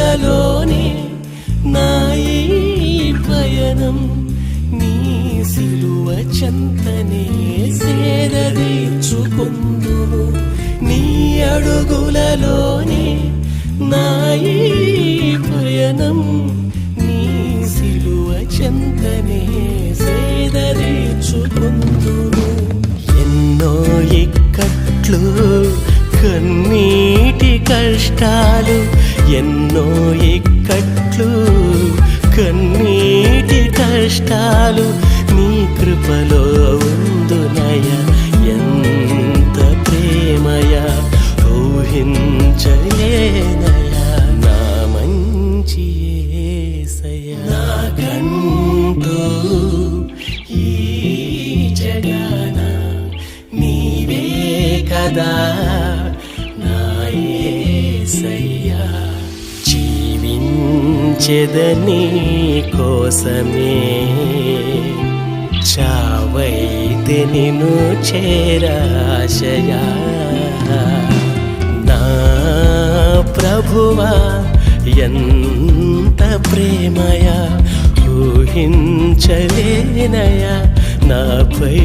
అడుగులలోనే నా ఈ పయనం నీ సిలువ చెంతనే సేదదీర్చుకుందును నీ అడుగులలోనే నా ఈ పయనం నీ సిలువ చెంతనే సేదదీర్చుకుందును ఎన్నో ఇక్కట్లు కన్నీటి కష్టాలు ఎన్నో ఇక్కట్లు కన్నీటి కష్టాలు నీ కృపలో ఉందునయ ఎంత ప్రేమయ ఊహించలేనయ నా మంచి యేసయ్య నాకంటూ ఈ జగన నీవే కదా నా యేసయ్యా జీవించెదని కోసమే చావైతే నిన్ను చేరాశయా నా ప్రభువా ఎంత ప్రేమయా ఊహించలేనయా నాపై